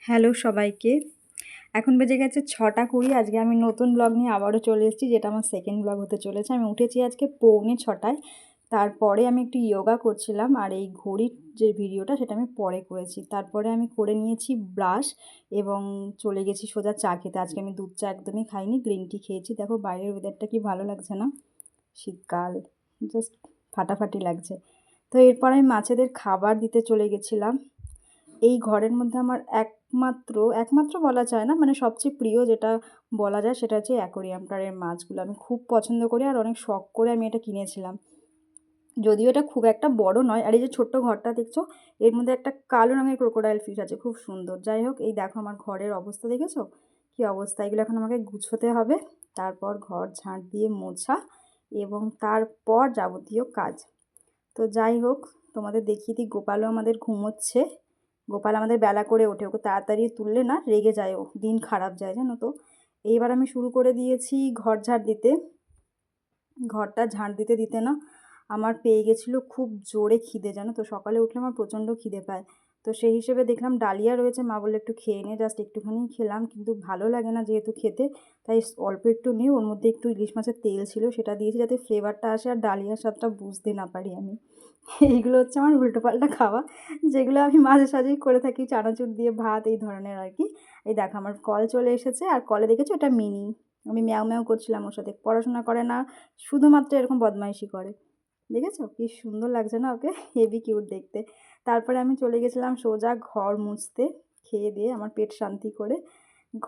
Hello সবাইকে। এখন বেজে গেছে 6টা 20। আজকে আমি নতুন ব্লগ নিয়ে আবারও চলে এসেছি, যেটা আমার সেকেন্ড ব্লগ হতে চলেছে। আমি উঠেছি আজকে 6:45। তারপরে আমি একটু ইয়োগা করছিলাম, আর এই ঘড়ির যে ভিডিওটা সেটা আমি পরে করেছি। তারপরে আমি করে নিয়েছি ব্রাশ এবং চলে গেছি সোজা চা খেতে। আজকে আমি দুধ চা একদমই খাইনি, গ্রিন টি খেয়েছি। দেখো বাইরের ওয়েদারটা কি ভালো লাগছে না? শীতকাল, জাস্ট ফাটাফাটি লাগছে। তো এরপর আমি মাছেদের খাবার দিতে চলে গেছিলাম। এই ঘরের মধ্যে আমার একমাত্র বলা যায় না, মানে সবচেয়ে প্রিয় যেটা বলা যায় সেটা হচ্ছে অ্যাকোরিয়ামটার মাছগুলো। আমি খুব পছন্দ করি আর অনেক শখ করে আমি এটা কিনেছিলাম। যদিও এটা খুব একটা বড় নয়। আর এই যে ছোট্ট ঘরটা দেখছো, এর মধ্যে একটা কালো রঙের ক্রোকোডাইল ফিশ আছে, খুব সুন্দর। যাই হোক, এই দেখো আমার ঘরের অবস্থা দেখেছো কী অবস্থা। এগুলো এখন আমাকে গুছোতে হবে, তারপর ঘর ঝাঁট দিয়ে মোছা এবং তারপর যাবতীয় কাজ। তো যাই হোক, তোমাদের দেখিয়ে দিই, গোপালও আমাদের ঘুমোচ্ছে। গোপাল আমাদের বেলা করে ওঠে, ওকে তাড়াতাড়ি তুললে না রেগে যায়, ও দিন খারাপ যায় জানো তো। এইবার আমি শুরু করে দিয়েছি ঘর ঝাড় দিতে। ঘরটা ঝাঁট দিতে দিতে না আমার পেয়ে গেছিলো খুব জোরে খিদে, জানো তো। সকালে উঠলে আমার প্রচণ্ড খিদে পায়। তো সেই হিসেবে দেখলাম ডালিয়া রয়েছে, মা বললে একটু খেয়ে নে। জাস্ট একটুখানি খেলাম, কিন্তু ভালো লাগে না যেহেতু খেতে, তাই অল্প একটু নিয়ে ওর মধ্যে একটু ইলিশ মাছের তেল ছিল সেটা দিয়েছি, যাতে ফ্লেভারটা আসে আর ডালিয়ার স্বাদটা বুঝতে না পারি আমি। এইগুলো হচ্ছে আমার উল্টোপাল্টা খাওয়া, যেগুলো আমি মাঝে সাঝেই করে থাকি, চানাচুর দিয়ে ভাত, এই ধরনের আর কি। এই দেখো আমার কল চলে এসেছে, আর কলে দেখেছো এটা মিনি। আমি ম্যাও ম্যাও করছিলাম ওর সাথে। পড়াশোনা করে না, শুধুমাত্র এরকম বদমাইশি করে। দেখেছো কি সুন্দর লাগছে না ওকে? হেভি কিউট দেখতে। তারপরে আমি চলে গেছিলাম সোজা ঘর মুছতে, খেয়ে দিয়ে আমার পেট শান্তি করে।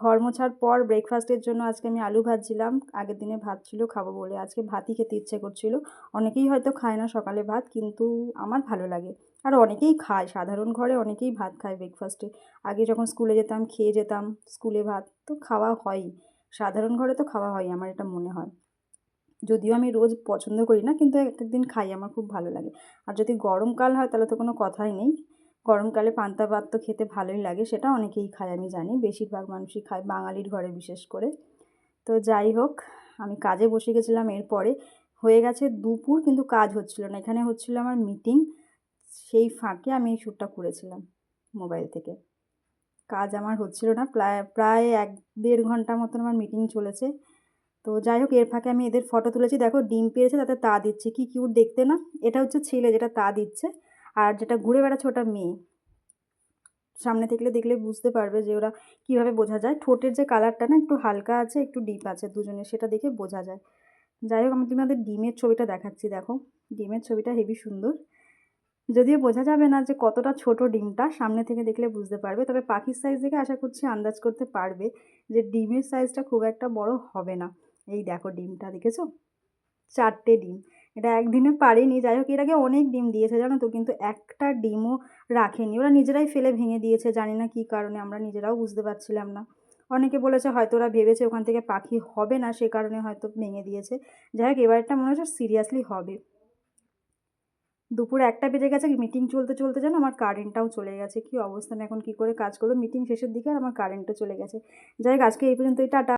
ঘর মোছার পর ব্রেকফাস্টের জন্য আজকে আমি আলু ভাজছিলাম। আগের দিনে ভাত ছিল খাবো বলে, আজকে ভাতই খেতে ইচ্ছে করছিল। অনেকেই হয়তো খায় না সকালে ভাত, কিন্তু আমার ভালো লাগে। আর অনেকেই খায়, সাধারণ ঘরে অনেকেই ভাত খায় ব্রেকফাস্টে। আগে যখন স্কুলে যেতাম খেয়ে যেতাম স্কুলে ভাত, তো খাওয়া হয়ই। সাধারণ ঘরে তো খাওয়া হয়, আমার এটা মনে হয়। যদিও আমি রোজ পছন্দ করি না, কিন্তু এক একদিন খাই, আমার খুব ভালো লাগে। আর যদি গরমকাল হয় তাহলে তো কোনো কথাই নেই। গরমকালে পান্তা ভাত তো খেতে ভালোই লাগে, সেটা অনেকেই খায় আমি জানি, বেশিরভাগ মানুষই খায়, বাঙালির ঘরে বিশেষ করে। তো যাই হোক, আমি কাজে বসে গেছিলাম। এরপরে হয়ে গেছে দুপুর, কিন্তু কাজ হচ্ছিল না, এখানে হচ্ছিল আমার মিটিং। সেই ফাঁকে আমি এই শ্যুটটা করেছিলাম মোবাইল থেকে। কাজ আমার হচ্ছিল না, প্রায় প্রায় 1-1.5 ঘন্টা মতন আমার মিটিং চলেছে। তো যাই হোক, এর ফাঁকে আমি এদের ফটো তুলেছি। দেখো ডিম পেয়েছে, তাতে তা দিচ্ছে, কি কিউট দেখতে না? এটা হচ্ছে ছেলে যেটা তা দিচ্ছে, আর যেটা ঘুরে বেড়াচ্ছে ওটা মেয়ে। সামনে থেকে দেখলে বুঝতে পারবে যে ওরা কীভাবে বোঝা যায়। ঠোঁটের যে কালারটা না একটু হালকা আছে, একটু ডিপ আছে দুজনের, সেটা দেখে বোঝা যায়। যাই হোক, আমি তোমাদের ডিমের ছবিটা দেখাচ্ছি। দেখো ডিমের ছবিটা হেবি সুন্দর। যদিও বোঝা যাবে না যে কতটা ছোট ডিমটা, সামনে থেকে দেখলে বুঝতে পারবে। তবে পাখির সাইজ দেখে আশা করছি আন্দাজ করতে পারবে যে ডিমের সাইজটা খুব একটা বড় হবে না। এই দেখো ডিমটা, দেখেছো? 4টে ডিম। এটা একদিনে পারেনি। যাই হোক, এর আগে অনেক ডিম দিয়েছে জানো তো, কিন্তু একটা ডিমও রাখেনি। ওরা নিজেরাই ফেলে ভেঙে দিয়েছে, জানি না কী কারণে, আমরা নিজেরাও বুঝতে পারছিলাম না। অনেকে বলেছে হয়তো ওরা ভেবেছে ওখান থেকে পাখি হবে না, সে কারণে হয়তো ভেঙে দিয়েছে। যাই হোক, এবারটা মনে হচ্ছে সিরিয়াসলি হবে। দুপুর 1টা বেজে গেছে, মিটিং চলতে চলতে যেন আমার কারেন্টটাও চলে গেছে। কী অবস্থা, আমি এখন কী করে কাজ করবো? মিটিং শেষের দিকে আর আমার কারেন্টও চলে গেছে। যাই হোক, আজকে এই পর্যন্তই, টাটা।